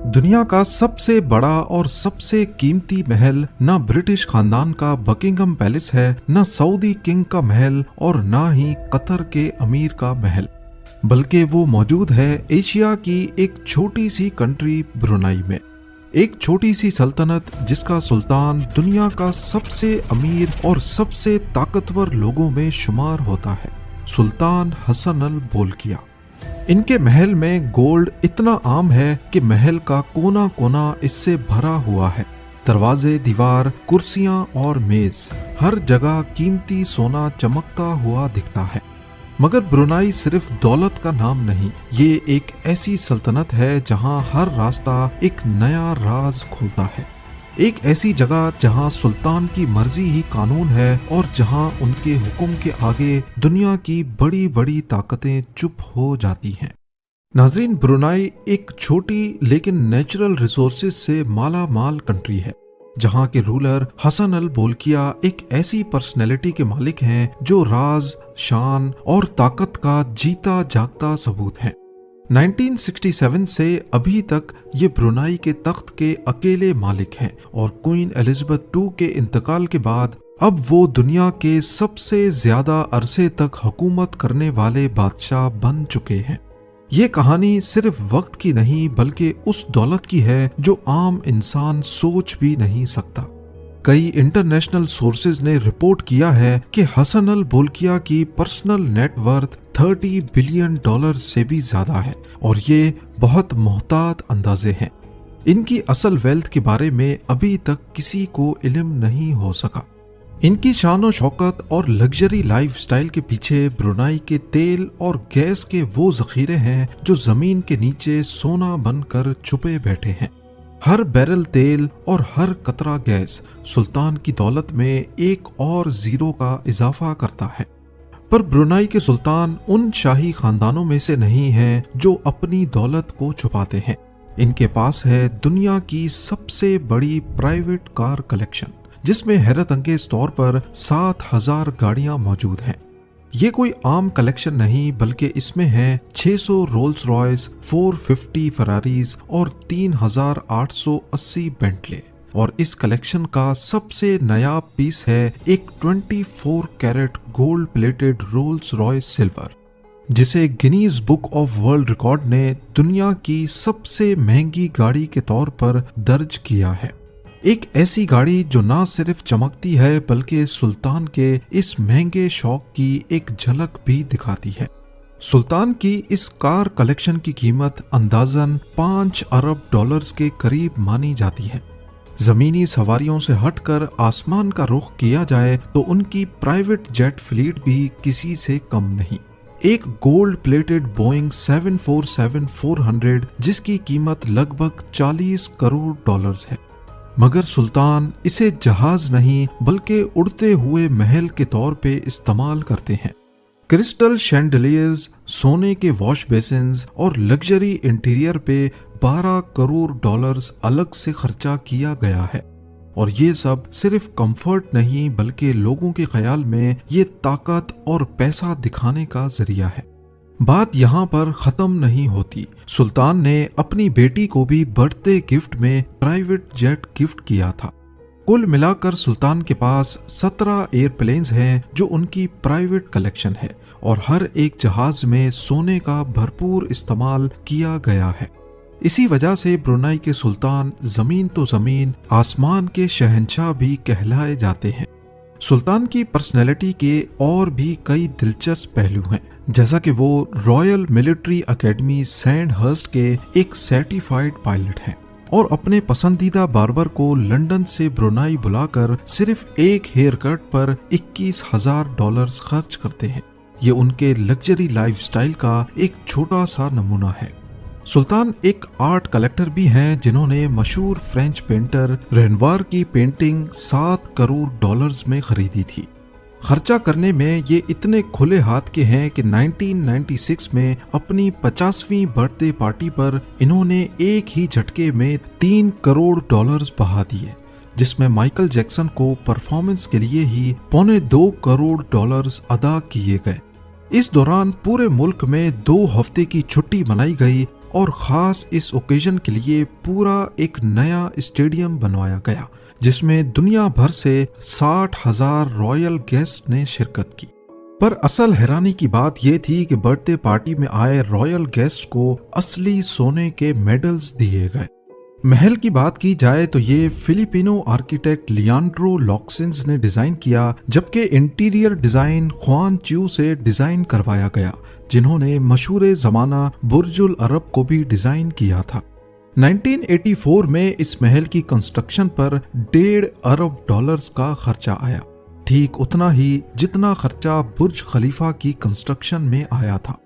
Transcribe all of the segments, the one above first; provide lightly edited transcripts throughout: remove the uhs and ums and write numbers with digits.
दुनिया का सबसे बड़ा और सबसे कीमती महल ना ब्रिटिश खानदान का बकिंगम पैलेस है, ना सऊदी किंग का महल और ना ही कतर के अमीर का महल, बल्कि वो मौजूद है एशिया की एक छोटी सी कंट्री ब्रुनाई में। एक छोटी सी सल्तनत जिसका सुल्तान दुनिया का सबसे अमीर और सबसे ताकतवर लोगों में शुमार होता है, सुल्तान हसन अल बोल्किया। इनके महल में गोल्ड इतना आम है कि महल का कोना कोना इससे भरा हुआ है। दरवाजे, दीवार, कुर्सियां और मेज, हर जगह कीमती सोना चमकता हुआ दिखता है। मगर ब्रुनाई सिर्फ दौलत का नाम नहीं, ये एक ऐसी सल्तनत है जहां हर रास्ता एक नया राज खोलता है। एक ऐसी जगह जहां सुल्तान की मर्जी ही कानून है और जहां उनके हुक्म के आगे दुनिया की बड़ी बड़ी ताकतें चुप हो जाती हैं। नाजरीन, ब्रुनाई एक छोटी लेकिन नेचुरल रिसोर्सेज से माला माल कंट्री है, जहां के रूलर हसन अल बोल्किया एक ऐसी पर्सनैलिटी के मालिक हैं जो राज, शान और ताकत का जीता जागता सबूत हैं। 1967 से अभी तक ये ब्रुनाई के तख्त के अकेले मालिक हैं और क्वीन एलिजाबेथ II के इंतकाल के बाद अब वो दुनिया के सबसे ज्यादा अरसे तक हुकूमत करने वाले बादशाह बन चुके हैं। ये कहानी सिर्फ वक्त की नहीं बल्कि उस दौलत की है जो आम इंसान सोच भी नहीं सकता। कई इंटरनेशनल सोर्सेज ने रिपोर्ट किया है कि हसन अल बोल्किया की पर्सनल नेटवर्थ $30 बिलियन से भी ज्यादा है और ये बहुत मोहतात अंदाजे हैं। इनकी असल वेल्थ के बारे में अभी तक किसी को इल्म नहीं हो सका। इनकी शान शौकत और लग्जरी लाइफस्टाइल के पीछे ब्रुनाई के तेल और गैस के वो जखीरे हैं जो जमीन के नीचे सोना बनकर छुपे बैठे हैं। हर बैरल तेल और हर कतरा गैस सुल्तान की दौलत में एक और जीरो का इजाफा करता है। पर ब्रुनाई के सुल्तान उन शाही खानदानों में से नहीं हैं जो अपनी दौलत को छुपाते हैं। इनके पास है दुनिया की सबसे बड़ी प्राइवेट कार कलेक्शन, जिसमें हैरत अंगेज तौर पर 7000 गाड़ियां मौजूद हैं। ये कोई आम कलेक्शन नहीं बल्कि इसमें है 600 रोल्स रॉयस, 450 फरारीज और 3880 बेंटले। और इस कलेक्शन का सबसे नया पीस है एक 24 carat gold plated Rolls Royce silver, जिसे Guinness book of world record ने दुनिया की सबसे महंगी गाड़ी के तौर पर दर्ज किया है। एक ऐसी गाड़ी जो ना सिर्फ चमकती है बल्कि सुल्तान के इस महंगे शौक की एक झलक भी दिखाती है। सुल्तान की इस कार कलेक्शन की कीमत अंदाजन $5 अरब के करीब मानी जाती है। जमीनी सवारियों से हटकर आसमान का रुख किया जाए तो उनकी प्राइवेट जेट फ्लीट भी किसी से कम नहीं। एक गोल्ड प्लेटेड बोइंग 747-400 जिसकी कीमत लगभग $40 करोड़ है, मगर सुल्तान इसे जहाज नहीं बल्कि उड़ते हुए महल के तौर पे इस्तेमाल करते हैं। क्रिस्टल शैंडलियर्स, सोने के वॉश बेसिन्स और लग्जरी इंटीरियर पे $12 करोड़ अलग से खर्चा किया गया है। और ये सब सिर्फ कंफर्ट नहीं बल्कि लोगों के ख्याल में ये ताकत और पैसा दिखाने का जरिया है। बात यहाँ पर खत्म नहीं होती। सुल्तान ने अपनी बेटी को भी बर्थडे गिफ्ट में प्राइवेट जेट गिफ्ट किया था। कुल मिलाकर सुल्तान के पास 17 एयरप्लेन्स हैं जो उनकी प्राइवेट कलेक्शन है और हर एक जहाज में सोने का भरपूर इस्तेमाल किया गया है। इसी वजह से ब्रुनाई के सुल्तान जमीन तो जमीन, आसमान के शहंशाह भी कहलाए जाते हैं। सुल्तान की पर्सनैलिटी के और भी कई दिलचस्प पहलू हैं, जैसा कि वो रॉयल मिलिट्री एकेडमी सैंडहर्स्ट के एक सर्टिफाइड पायलट हैं और अपने पसंदीदा बार्बर को लंदन से ब्रुनाई बुलाकर सिर्फ एक हेयर कट पर $21,000 खर्च करते हैं। ये उनके लग्जरी लाइफस्टाइल का एक छोटा सा नमूना है। सुल्तान एक आर्ट कलेक्टर भी हैं जिन्होंने मशहूर फ्रेंच पेंटर रेनवार की पेंटिंग $7 करोड़ में खरीदी थी। खर्चा करने में ये इतने खुले हाथ के हैं कि 1996 में अपनी 50वीं बर्थडे पार्टी पर इन्होंने एक ही झटके में $3 करोड़ बहा दिए, जिसमें माइकल जैक्सन को परफॉर्मेंस के लिए ही $2.25 करोड़ अदा किए गए। इस दौरान पूरे मुल्क में 2 हफ्ते की छुट्टी मनाई गई और ख़ास इस ओकेजन के लिए पूरा एक नया स्टेडियम बनवाया गया जिसमें दुनिया भर से 60,000 रॉयल गेस्ट ने शिरकत की। पर असल हैरानी की बात यह थी कि बर्थडे पार्टी में आए रॉयल गेस्ट को असली सोने के मेडल्स दिए गए। महल की बात की जाए तो ये फिलिपिनो आर्किटेक्ट लियांड्रो लॉक्सिन्स ने डिजाइन किया, जबकि इंटीरियर डिजाइन ख्वान च्यू से डिजाइन करवाया गया, जिन्होंने मशहूर जमाना बुर्जुल अरब को भी डिजाइन किया था। 1984 में इस महल की कंस्ट्रक्शन पर $1.5 अरब का खर्चा आया, ठीक उतना ही जितना खर्चा बुर्ज खलीफा की कंस्ट्रक्शन में आया था।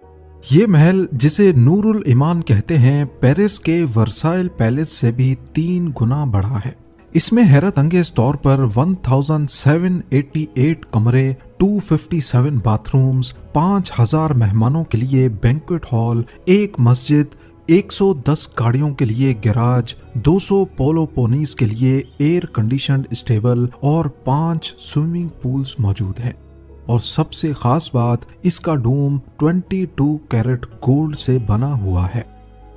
ये महल, जिसे नूरुल ईमान कहते हैं, पेरिस के वर्साइल पैलेस से भी 3 गुना बड़ा है। इसमें हैरत अंगेज तौर पर 1788 कमरे, 257 बाथरूम्स, 5000 मेहमानों के लिए बैंक्वेट हॉल, एक मस्जिद, 110 गाड़ियों के लिए गैराज, 200 पोलो पोनीज के लिए एयर कंडीशनड स्टेबल और 5 स्विमिंग पूल्स मौजूद हैं। और सबसे खास बात, इसका डोम 22 कैरेट गोल्ड से बना हुआ है।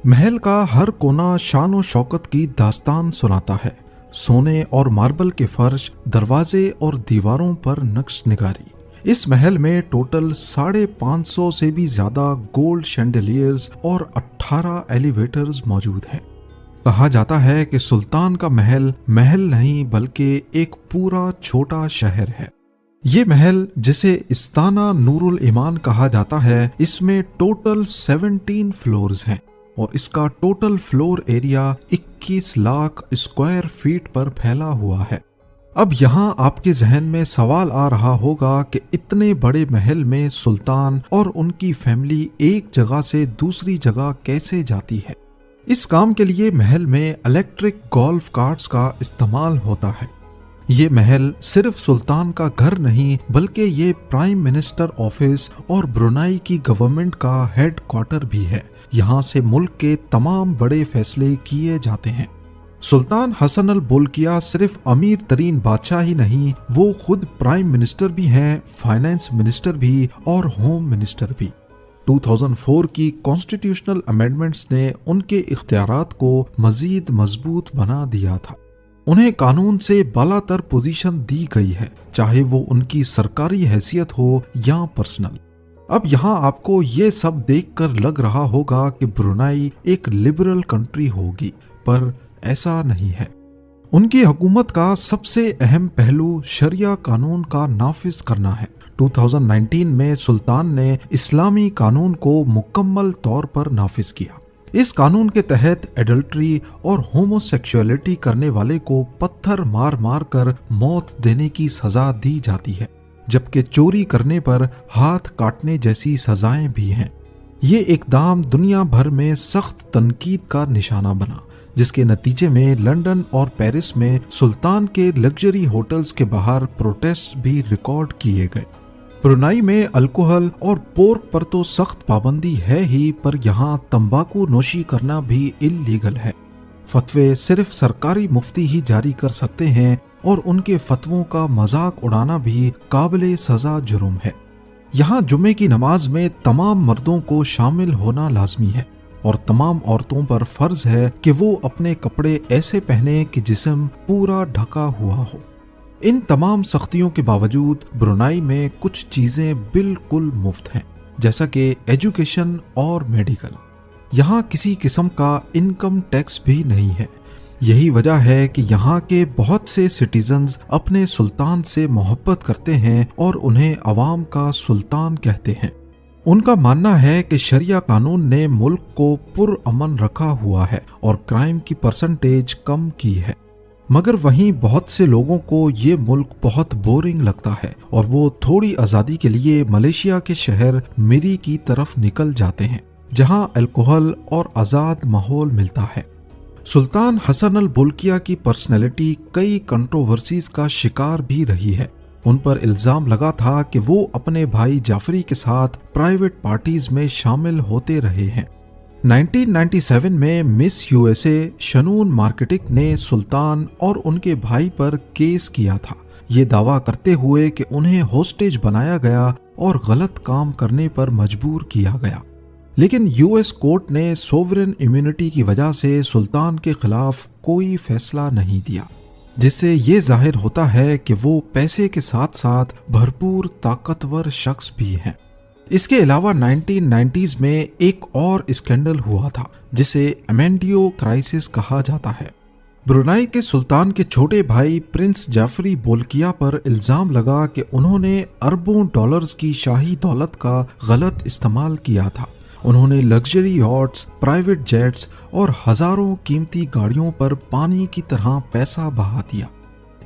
महल का हर कोना शान और शौकत की दास्तान सुनाता है। सोने और मार्बल के फर्श, दरवाजे और दीवारों पर नक्श निगारी। इस महल में टोटल 550 से भी ज्यादा गोल्ड शैंडलियर्स और 18 एलिवेटर्स मौजूद हैं। कहा जाता है कि सुल्तान का महल महल नहीं बल्कि एक पूरा छोटा शहर है। ये महल, जिसे इस्ताना नूरुल ईमान कहा जाता है, इसमें टोटल 17 फ्लोर्स हैं और इसका total floor area 21 lakh square feet पर फैला हुआ है। अब यहाँ आपके जहन में सवाल आ रहा होगा कि इतने बड़े महल में सुल्तान और उनकी फैमिली एक जगह से दूसरी जगह कैसे जाती है। इस काम के लिए महल में इलेक्ट्रिक गोल्फ कार्ट्स का इस्तेमाल होता है। ये महल सिर्फ सुल्तान का घर नहीं बल्कि ये प्राइम मिनिस्टर ऑफिस और ब्रुनाई की गवर्नमेंट का हेड क्वार्टर भी है। यहाँ से मुल्क के तमाम बड़े फैसले किए जाते हैं। सुल्तान हसन अल बोल्किया सिर्फ अमीर तरीन बादशाह ही नहीं, वो खुद प्राइम मिनिस्टर भी हैं, फाइनेंस मिनिस्टर भी और होम मिनिस्टर भी। 2004 की कॉन्स्टिट्यूशनल अमेंडमेंट्स ने उनके इख्तियारात को मजीद मजबूत बना दिया था। उन्हें कानून से बालातर पोजीशन दी गई है, चाहे वो उनकी सरकारी हैसियत हो या पर्सनल। अब यहाँ आपको ये सब देखकर लग रहा होगा कि ब्रुनाई एक लिबरल कंट्री होगी, पर ऐसा नहीं है। उनकी हुकूमत का सबसे अहम पहलू शरिया कानून का नाफिज करना है। 2019 में सुल्तान ने इस्लामी कानून को मुकम्मल तौर पर नाफिज किया। इस कानून के तहत एडल्ट्री और होमोसेक्सुअलिटी करने वाले को पत्थर मार मार कर मौत देने की सजा दी जाती है, जबकि चोरी करने पर हाथ काटने जैसी सजाएं भी हैं। ये इकदाम दुनिया भर में सख्त तनकीद का निशाना बना, जिसके नतीजे में लंदन और पेरिस में सुल्तान के लग्जरी होटल्स के बाहर प्रोटेस्ट भी रिकॉर्ड किए गए। ब्रुनाई में अल्कोहल और पोर्क पर तो सख्त पाबंदी है ही, पर यहाँ तंबाकू नोशी करना भी इल्लीगल है। फतवे सिर्फ सरकारी मुफ्ती ही जारी कर सकते हैं और उनके फतवों का मजाक उड़ाना भी काबिले सजा जुर्म है। यहाँ जुमे की नमाज में तमाम मर्दों को शामिल होना लाजमी है और तमाम औरतों पर फर्ज है कि वो अपने कपड़े ऐसे पहने कि जिस्म पूरा ढका हुआ हो। इन तमाम सख्तियों के बावजूद ब्रुनाई में कुछ चीजें बिल्कुल मुफ्त हैं, जैसा कि एजुकेशन और मेडिकल। यहाँ किसी किस्म का इनकम टैक्स भी नहीं है। यही वजह है कि यहाँ के बहुत से सिटीजन्स अपने सुल्तान से मोहब्बत करते हैं और उन्हें अवाम का सुल्तान कहते हैं। उनका मानना है कि शरिया कानून ने मुल्क को पुरअमन रखा हुआ है और क्राइम की परसेंटेज कम की है। मगर वहीं बहुत से लोगों को ये मुल्क बहुत बोरिंग लगता है और वो थोड़ी आज़ादी के लिए मलेशिया के शहर मिरी की तरफ निकल जाते हैं, जहां अल्कोहल और आज़ाद माहौल मिलता है। सुल्तान हसन अल बोल्किया की पर्सनैलिटी कई कंट्रोवर्सीज का शिकार भी रही है। उन पर इल्जाम लगा था कि वो अपने भाई जाफरी के साथ प्राइवेट पार्टीज में शामिल होते रहे हैं। 1997 में मिस यूएसए शनून मार्केटिक ने सुल्तान और उनके भाई पर केस किया था, ये दावा करते हुए कि उन्हें होस्टेज बनाया गया और गलत काम करने पर मजबूर किया गया। लेकिन यूएस कोर्ट ने सोवरेन इम्यूनिटी की वजह से सुल्तान के खिलाफ कोई फैसला नहीं दिया, जिससे ये जाहिर होता है कि वो पैसे के साथ साथ भरपूर ताकतवर शख्स भी हैं। इसके अलावा 1990s में एक और स्कैंडल हुआ था जिसे अमेंडियो क्राइसिस कहा जाता है। ब्रुनाई के सुल्तान के छोटे भाई प्रिंस जाफरी बोल्किया पर इल्जाम लगा कि उन्होंने अरबों डॉलर्स की शाही दौलत का गलत इस्तेमाल किया था। उन्होंने लग्जरी यॉट्स, प्राइवेट जेट्स और हजारों कीमती गाड़ियों पर पानी की तरह पैसा बहा दिया।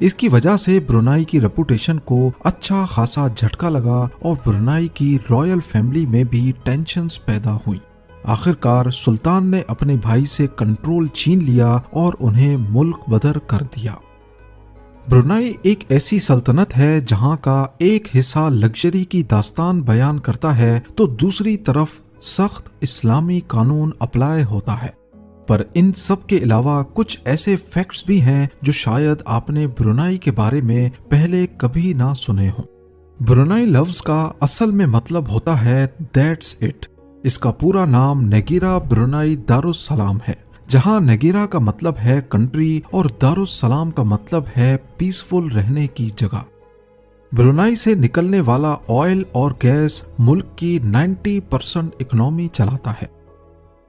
इसकी वजह से ब्रुनाई की रेपुटेशन को अच्छा खासा झटका लगा और ब्रुनाई की रॉयल फैमिली में भी टेंशन्स पैदा हुई। आखिरकार सुल्तान ने अपने भाई से कंट्रोल छीन लिया और उन्हें मुल्क बदर कर दिया। ब्रुनाई एक ऐसी सल्तनत है जहां का एक हिस्सा लग्जरी की दास्तान बयान करता है तो दूसरी तरफ सख्त इस्लामी कानून अप्लाई होता है। पर इन सब के अलावा कुछ ऐसे फैक्ट्स भी हैं जो शायद आपने ब्रुनाई के बारे में पहले कभी ना सुने हों। ब्रुनाई लफ्ज का असल में मतलब होता है दैट्स इट। इसका पूरा नाम नेगिरा ब्रुनाई दारुस्सलाम है, जहां नेगिरा का मतलब है कंट्री और दारुस्सलाम का मतलब है पीसफुल रहने की जगह। ब्रुनाई से निकलने वाला ऑयल और गैस मुल्क की 90% इकोनॉमी चलाता है।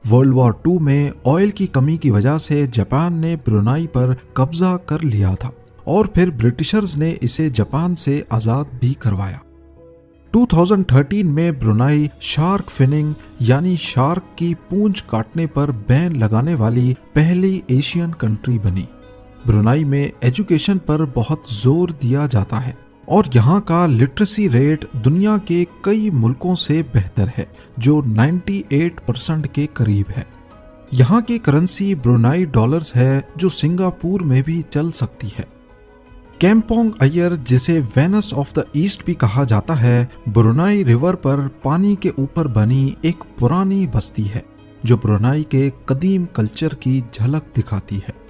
वर्ल्ड वॉर 2 में ऑयल की कमी की वजह से जापान ने ब्रुनाई पर कब्जा कर लिया था और फिर ब्रिटिशर्स ने इसे जापान से आज़ाद भी करवाया। 2013 में ब्रुनाई शार्क फिनिंग यानी शार्क की पूंछ काटने पर बैन लगाने वाली पहली एशियन कंट्री बनी। ब्रुनाई में एजुकेशन पर बहुत जोर दिया जाता है और यहाँ का लिटरेसी रेट दुनिया के कई मुल्कों से बेहतर है, जो 98% के करीब है। यहाँ की करेंसी ब्रुनाई डॉलर्स है, जो सिंगापुर में भी चल सकती है। केम्पोंग अयर, जिसे वेनस ऑफ द ईस्ट भी कहा जाता है, ब्रुनाई रिवर पर पानी के ऊपर बनी एक पुरानी बस्ती है जो ब्रुनाई के कदीम कल्चर की झलक दिखाती है।